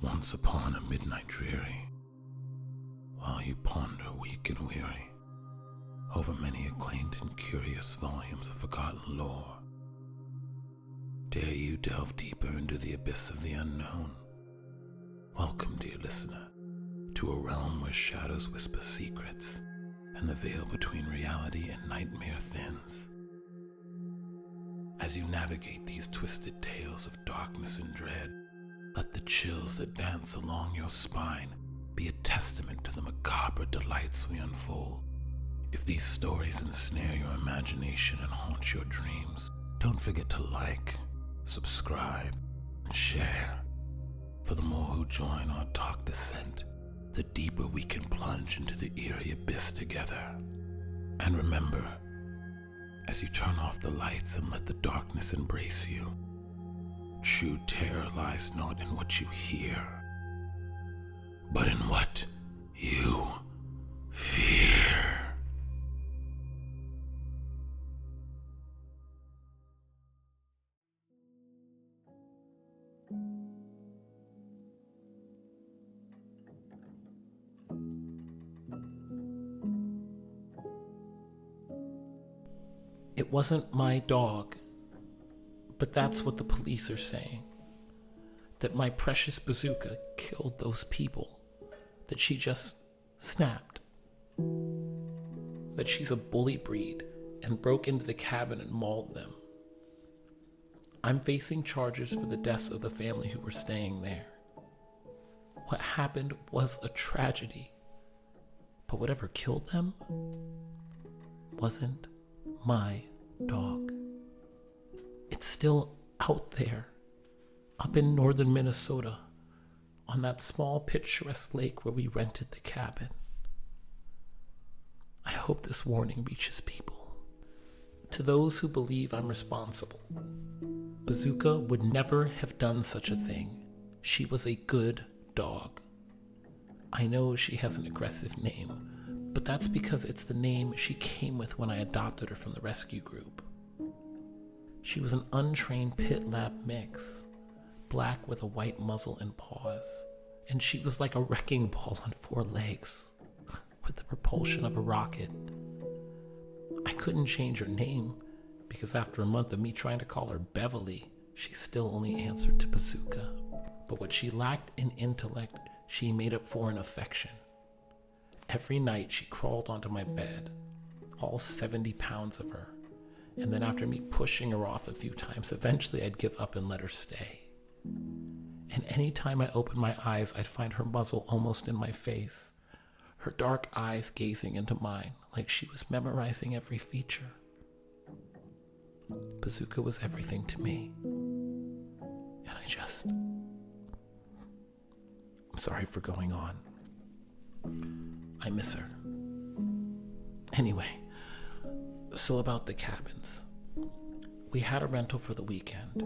once upon a midnight dreary, while you ponder weak and weary over many a quaint and curious volumes of forgotten lore, dare you delve deeper into the abyss of the unknown? Welcome, dear listener, to a realm where shadows whisper secrets and the veil between reality and nightmare thins. As you navigate these twisted tales of darkness and dread, let the chills that dance along your spine be a testament to the macabre delights we unfold. If these stories ensnare your imagination and haunt your dreams, don't forget to like, subscribe, and share. For the more who join our dark descent, the deeper we can plunge into the eerie abyss together. And remember, as you turn off the lights and let the darkness embrace you, true terror lies not in what you hear, but in what you fear. It wasn't my dog, but that's what the police are saying. That my precious bazooka killed those people. That she just snapped. That she's a bully breed and broke into the cabin and mauled them. I'm facing charges for the deaths of the family who were staying there. What happened was a tragedy. But whatever killed them wasn't my dog. It's still out there, up in northern Minnesota, on that small picturesque lake where we rented the cabin. I hope this warning reaches people. To those who believe I'm responsible, Bazooka would never have done such a thing. She was a good dog. I know she has an aggressive name, but that's because it's the name she came with when I adopted her from the rescue group. She was an untrained pit lab mix, black with a white muzzle and paws, and she was like a wrecking ball on 4 legs, with the propulsion of a rocket. I couldn't change her name, because after a month of me trying to call her Beverly, she still only answered to Bazooka. But what she lacked in intellect, she made up for in affection. Every night she crawled onto my bed, all 70 pounds of her, and then after me pushing her off a few times, eventually I'd give up and let her stay. And any time I opened my eyes, I'd find her muzzle almost in my face, her dark eyes gazing into mine like she was memorizing every feature. Bazooka was everything to me. And I'm sorry for going on. I miss her. Anyway, so about the cabins. We had a rental for the weekend.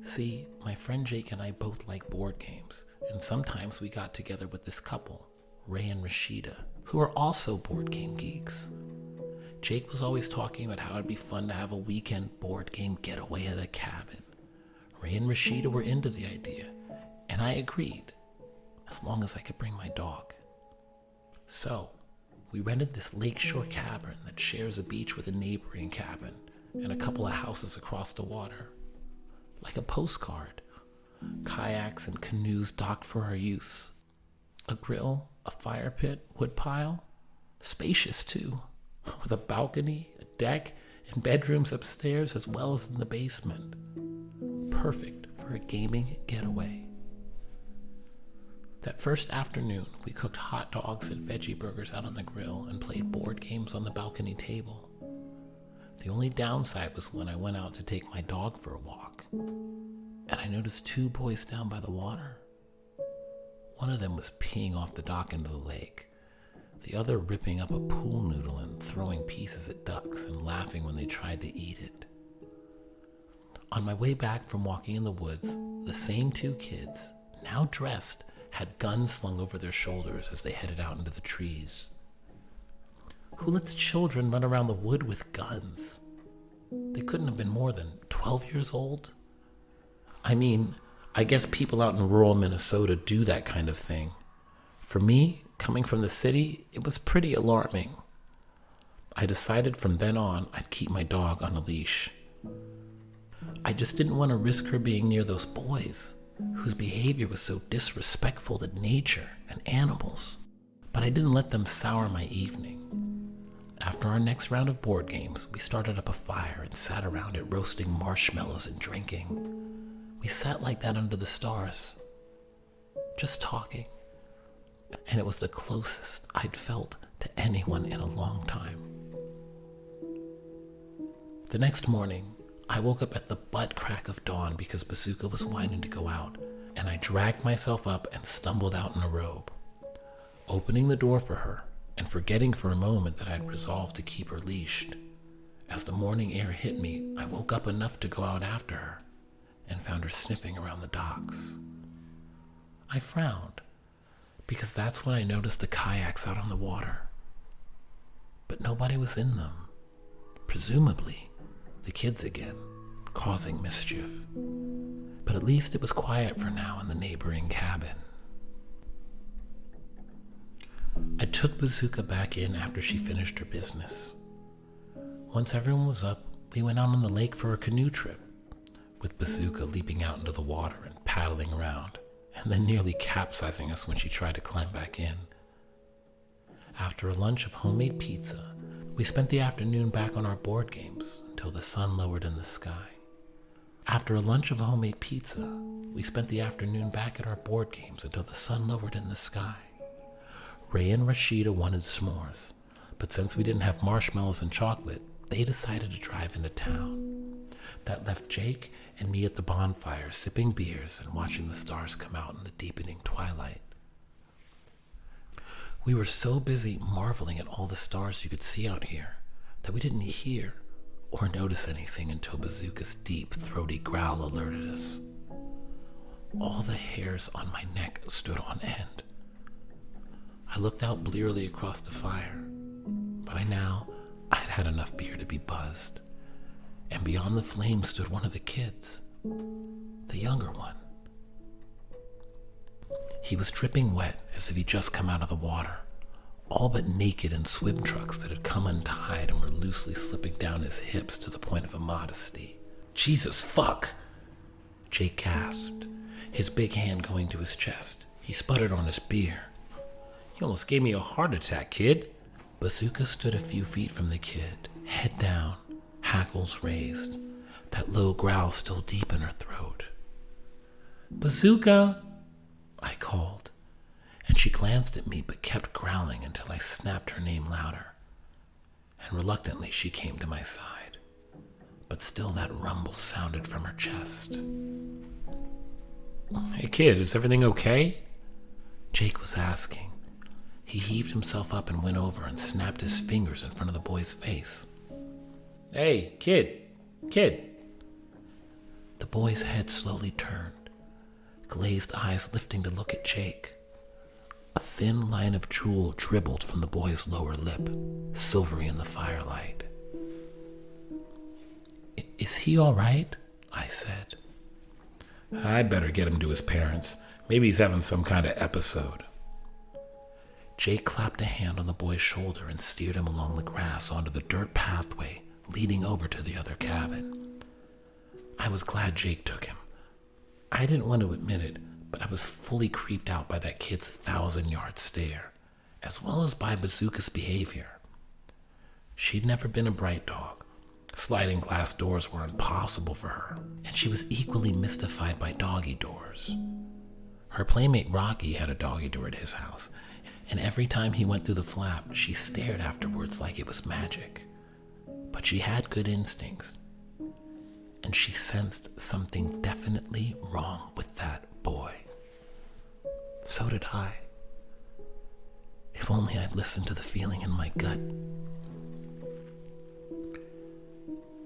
See, my friend Jake and I both like board games, and sometimes we got together with this couple, Ray and Rashida, who are also board game geeks. Jake was always talking about how it'd be fun to have a weekend board game getaway at a cabin. Ray and Rashida were into the idea, and I agreed, as long as I could bring my dog. So, we rented this lakeshore cabin that shares a beach with a neighboring cabin and a couple of houses across the water. Like a postcard. Kayaks and canoes docked for our use. A grill, a fire pit, wood pile. Spacious too, with a balcony, a deck, and bedrooms upstairs as well as in the basement. Perfect for a gaming getaway. That first afternoon, we cooked hot dogs and veggie burgers out on the grill and played board games on the balcony table. The only downside was when I went out to take my dog for a walk, and I noticed 2 boys down by the water. One of them was peeing off the dock into the lake, the other ripping up a pool noodle and throwing pieces at ducks and laughing when they tried to eat it. On my way back from walking in the woods, the same 2 kids, now dressed, had guns slung over their shoulders as they headed out into the trees. Who lets children run around the wood with guns? They couldn't have been more than 12 years old. I mean, I guess people out in rural Minnesota do that kind of thing. For me, coming from the city, it was pretty alarming. I decided from then on I'd keep my dog on a leash. I just didn't want to risk her being near those boys, whose behavior was so disrespectful to nature and animals. But I didn't let them sour my evening. After our next round of board games, we started up a fire and sat around it roasting marshmallows and drinking. We sat like that under the stars, just talking. And it was the closest I'd felt to anyone in a long time. The next morning, I woke up at the butt crack of dawn because Bazooka was whining to go out, and I dragged myself up and stumbled out in a robe, opening the door for her and forgetting for a moment that I'd resolved to keep her leashed. As the morning air hit me, I woke up enough to go out after her and found her sniffing around the docks. I frowned, because that's when I noticed the kayaks out on the water. But nobody was in them. Presumably, the kids again, causing mischief. But at least it was quiet for now in the neighboring cabin. I took Bazooka back in after she finished her business. Once everyone was up, we went out on the lake for a canoe trip, with Bazooka leaping out into the water and paddling around, and then nearly capsizing us when she tried to climb back in. After a lunch of homemade pizza, we spent the afternoon back on our board games until the sun lowered in the sky. After a lunch of homemade pizza, we spent the afternoon back at our board games until the sun lowered in the sky. Ray and Rashida wanted s'mores, but since we didn't have marshmallows and chocolate, they decided to drive into town. That left Jake and me at the bonfire, sipping beers and watching the stars come out in the deepening twilight. We were so busy marveling at all the stars you could see out here that we didn't hear or notice anything until Bazooka's deep, throaty growl alerted us. All the hairs on my neck stood on end. I looked out blearily across the fire. By now, I'd had enough beer to be buzzed. And beyond the flame stood one of the kids, the younger one. He was dripping wet as if he'd just come out of the water, all but naked in swim trunks that had come untied and were loosely slipping down his hips to the point of immodesty. "Jesus, fuck!" Jake gasped, his big hand going to his chest. He sputtered on his beer. "You almost gave me a heart attack, kid." Bazooka stood a few feet from the kid, head down, hackles raised, that low growl still deep in her throat. "Bazooka!" I called, and she glanced at me but kept growling until I snapped her name louder, and reluctantly she came to my side, but still that rumble sounded from her chest. "Hey kid, is everything okay?" Jake was asking. He heaved himself up and went over and snapped his fingers in front of the boy's face. "Hey, kid! The boy's head slowly turned, glazed eyes lifting to look at Jake. A thin line of drool dribbled from the boy's lower lip, silvery in the firelight. "Is he all right?" I said. "I better get him to his parents. Maybe he's having some kind of episode." Jake clapped a hand on the boy's shoulder and steered him along the grass onto the dirt pathway leading over to the other cabin. I was glad Jake took him. I didn't want to admit it, but I was fully creeped out by that kid's 1,000-yard stare, as well as by Bazooka's behavior. She'd never been a bright dog. Sliding glass doors were impossible for her, and she was equally mystified by doggy doors. Her playmate Rocky had a doggy door at his house, and every time he went through the flap, she stared afterwards like it was magic. But she had good instincts, and she sensed something definitely wrong with that boy. So did I. If only I'd listened to the feeling in my gut.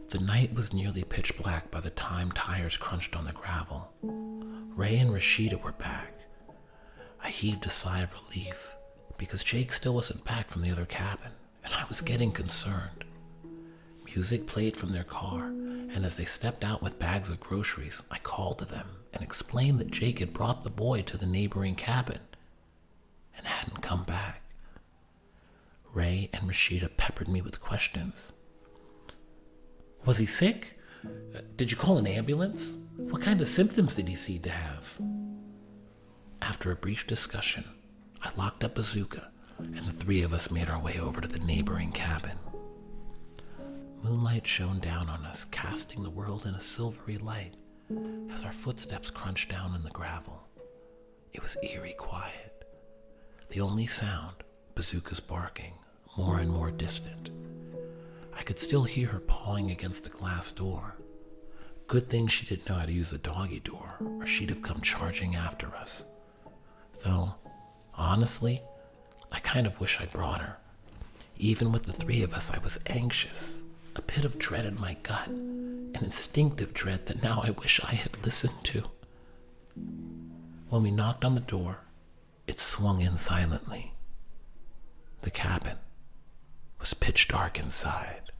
The night was nearly pitch black by the time tires crunched on the gravel. Ray and Rashida were back. I heaved a sigh of relief, because Jake still wasn't back from the other cabin, and I was getting concerned. Music played from their car, and as they stepped out with bags of groceries, I called to them and explained that Jake had brought the boy to the neighboring cabin and hadn't come back. Ray and Rashida peppered me with questions. Was he sick? Did you call an ambulance? What kind of symptoms did he seem to have? After a brief discussion, I locked up Bazooka, and the three of us made our way over to the neighboring cabin. Moonlight shone down on us, casting the world in a silvery light as our footsteps crunched down in the gravel. It was eerie quiet. The only sound, Bazooka's barking, more and more distant. I could still hear her pawing against the glass door. Good thing she didn't know how to use a doggy door, or she'd have come charging after us. Though, honestly, I kind of wish I'd brought her. Even with the three of us, I was anxious, a pit of dread in my gut, an instinctive dread that now I wish I had listened to. When we knocked on the door, it swung in silently. The cabin was pitch dark inside.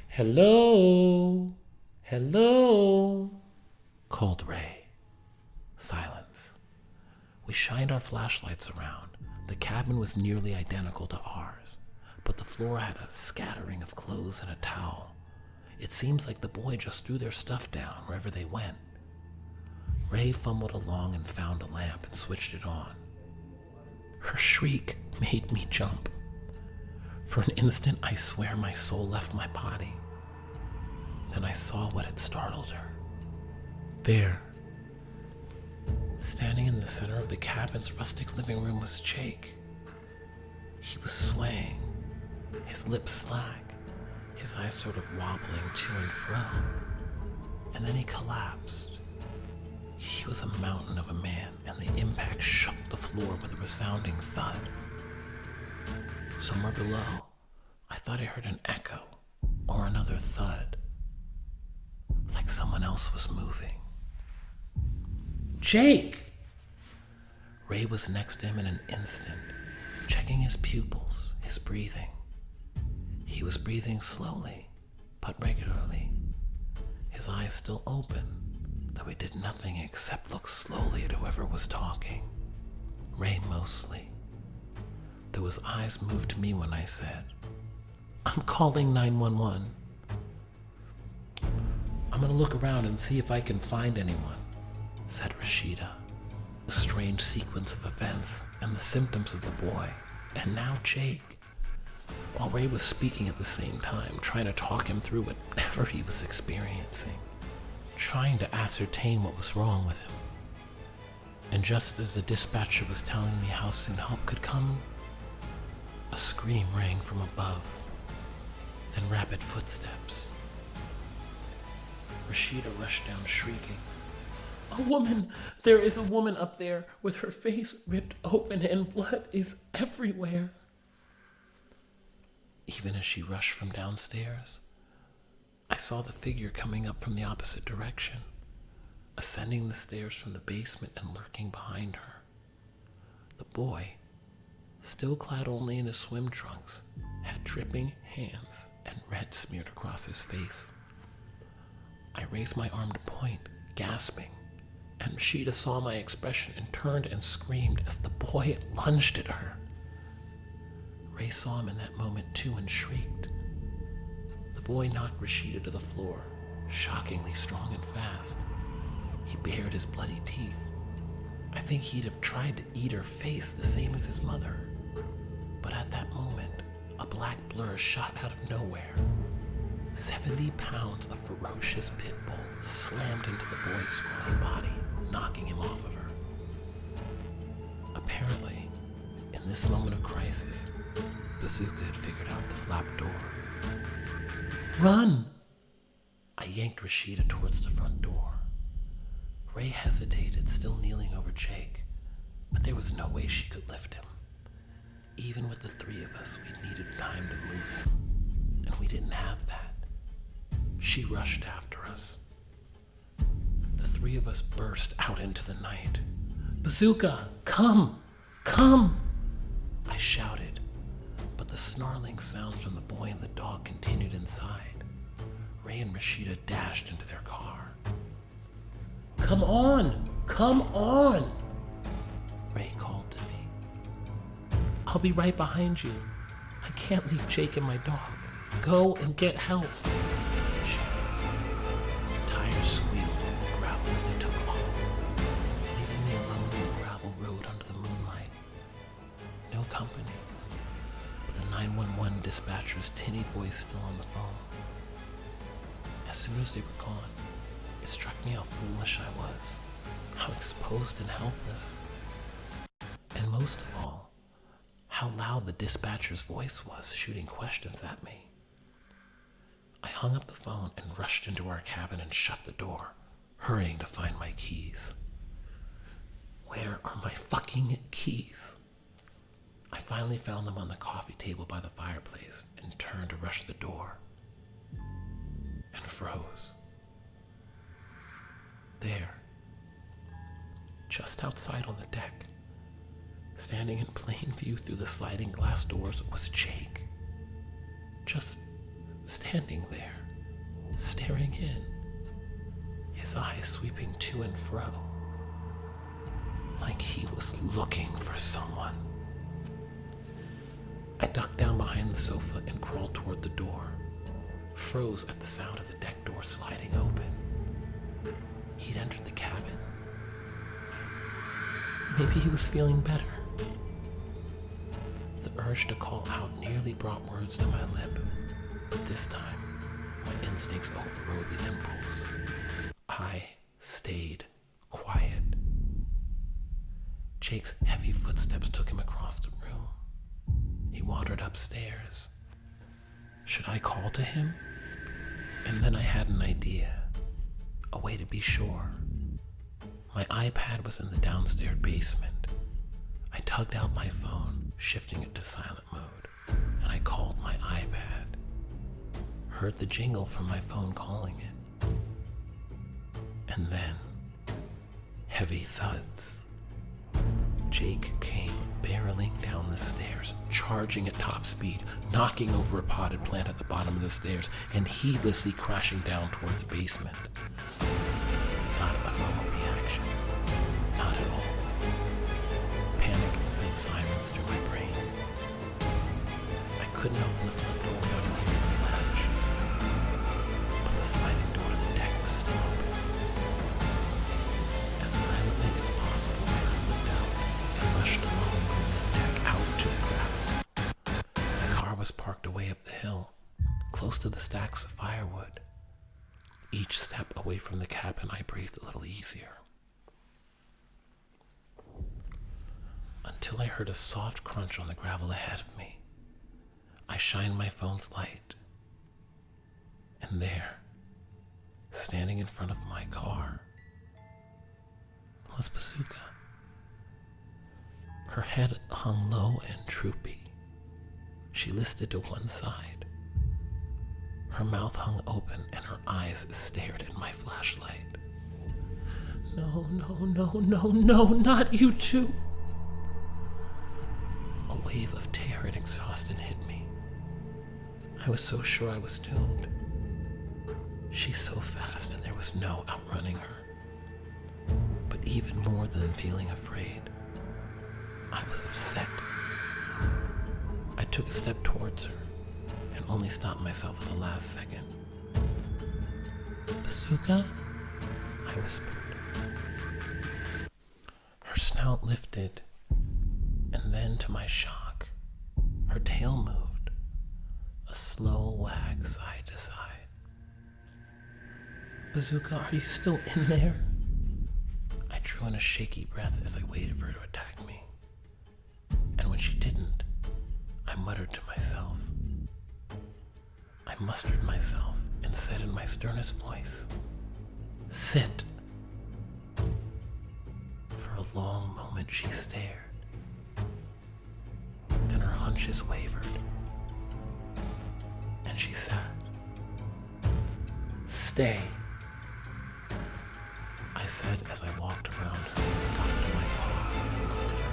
"Hello? Hello?" called Ray. Silence. We shined our flashlights around. The cabin was nearly identical to ours, but the floor had a scattering of clothes and a towel. It seems like the boy just threw their stuff down wherever they went. Ray fumbled along and found a lamp and switched it on. Her shriek made me jump. For an instant, I swear my soul left my body. Then I saw what had startled her. There, standing in the center of the cabin's rustic living room, was Jake. He was swaying, his lips slack, his eyes sort of wobbling to and fro. And then he collapsed. He was a mountain of a man, and the impact shook the floor with a resounding thud. Somewhere below, I thought I heard an echo or another thud, like someone else was moving. "Jake!" Ray was next to him in an instant, checking his pupils, his breathing. He was breathing slowly, but regularly, his eyes still open, though he did nothing except look slowly at whoever was talking. Ray mostly. Though his eyes moved to me when I said, "I'm calling 911. I'm gonna look around and see if I can find anyone," said Rashida. A strange sequence of events and the symptoms of the boy, and now Jake. While Ray was speaking at the same time, trying to talk him through whatever he was experiencing, trying to ascertain what was wrong with him. And just as the dispatcher was telling me how soon help could come, a scream rang from above, then rapid footsteps. Rashida rushed down shrieking, "A woman! There is a woman up there with her face ripped open and blood is everywhere." Even as she rushed from downstairs, I saw the figure coming up from the opposite direction, ascending the stairs from the basement and lurking behind her. The boy, still clad only in his swim trunks, had dripping hands and red smeared across his face. I raised my arm to point, gasping, and Rashida saw my expression and turned and screamed as the boy lunged at her. Ray saw him in that moment too and shrieked. The boy knocked Rashida to the floor, shockingly strong and fast. He bared his bloody teeth. I think he'd have tried to eat her face the same as his mother. But at that moment, a black blur shot out of nowhere. 70 pounds of ferocious Pitbull slammed into the boy's scrawny body, knocking him off of her. Apparently, in this moment of crisis, Bazooka had figured out the flap door. "Run!" I yanked Rashida towards the front door. Ray hesitated, still kneeling over Jake, but there was no way she could lift him. Even with the three of us, we needed time to move him, and we didn't have that. She rushed after us. The three of us burst out into the night. "Bazooka, come! Come!" I shouted, but the snarling sounds from the boy and the dog continued inside. Ray and Rashida dashed into their car. "Come on! Come on!" Ray called to me. "I'll be right behind you. I can't leave Jake and my dog. Go and get help." The tires squealed over the gravel as they took off, leaving me alone on the gravel road under the moonlight. No company, but the 911 dispatcher's tinny voice still on the phone. As soon as they were gone, it struck me how foolish I was, how exposed and helpless, and most of all, how loud the dispatcher's voice was, shooting questions at me. I hung up the phone and rushed into our cabin and shut the door, hurrying to find my keys. Where are my fucking keys? I finally found them on the coffee table by the fireplace and turned to rush the door, and froze. There, just outside on the deck, standing in plain view through the sliding glass doors, was Jake. Just standing there, staring in, his eyes sweeping to and fro, like he was looking for someone. I ducked down behind the sofa and crawled toward the door, froze at the sound of the deck door sliding open. He'd entered the cabin. Maybe he was feeling better. The urge to call out nearly brought words to my lip, but this time, my instincts overrode the impulse. I stayed quiet. Jake's heavy footsteps took him across the room. He wandered upstairs. Should I call to him? And then I had an idea, a way to be sure. My iPad was in the downstairs basement. I tugged out my phone, shifting it to silent mode, and I called my iPad. Heard the jingle from my phone calling it. And then, heavy thuds. Jake came barreling down the stairs, charging at top speed, knocking over a potted plant at the bottom of the stairs, and heedlessly crashing down toward the basement. Not a normal reaction. Not at all. Panic sent sirens through my brain. I couldn't open the front door without hearing the latch, but the sliding door to the deck was still open. As silently as possible, I slipped out and rushed along the moonlit deck out to the gravel. The car was parked away up the hill, close to the stacks of firewood. Each step away from the cabin, I breathed a little easier. Until I heard a soft crunch on the gravel ahead of me. I shined my phone's light. And there, standing in front of my car, was Bazooka. Her head hung low and droopy. She listed to one side. Her mouth hung open and her eyes stared at my flashlight. No, not you too. A wave of terror and exhaustion hit me. I was so sure I was doomed. She's so fast and there was no outrunning her. But even more than feeling afraid, I was upset. I took a step towards her and only stopped myself at the last second. Bazooka? I whispered. Her snout lifted, and then to my shock, her tail moved, a slow wag side to side. Bazooka, are you still in there? I drew in a shaky breath as I waited for her to attack me. And when she didn't, I muttered to myself. I mustered myself and said in my sternest voice, "Sit." For a long moment she stared. Then her hunches wavered, and she sat. "Stay," I said as I walked around her and got into my car and looked at her.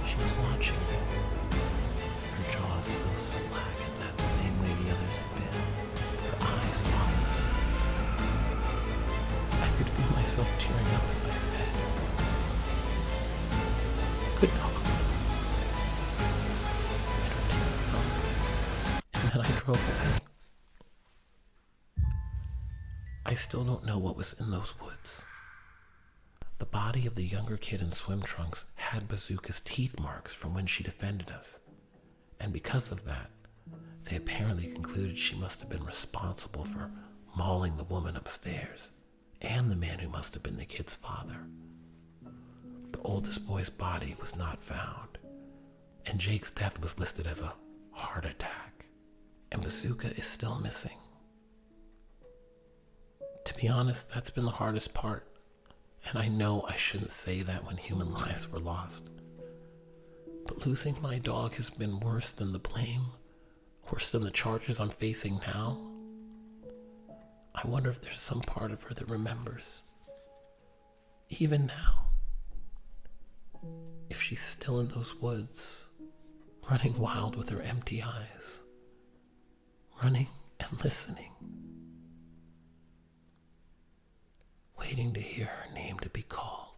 She was watching me. Her jaws so slack in that same way the others had been, her eyes followed me. I could feel myself tearing up as I said, "Good dog." And her tail thumped, and then I drove away. I still don't know what was in those woods. The body of the younger kid in swim trunks had Bazooka's teeth marks from when she defended us, and because of that, they apparently concluded she must have been responsible for mauling the woman upstairs and the man who must have been the kid's father. The oldest boy's body was not found, and Jake's death was listed as a heart attack, and Bazooka is still missing. To be honest, that's been the hardest part. And I know I shouldn't say that when human lives were lost. But losing my dog has been worse than the blame, worse than the charges I'm facing now. I wonder if there's some part of her that remembers. Even now. If she's still in those woods, running wild with her empty eyes. Running and listening. Waiting to hear her name to be called.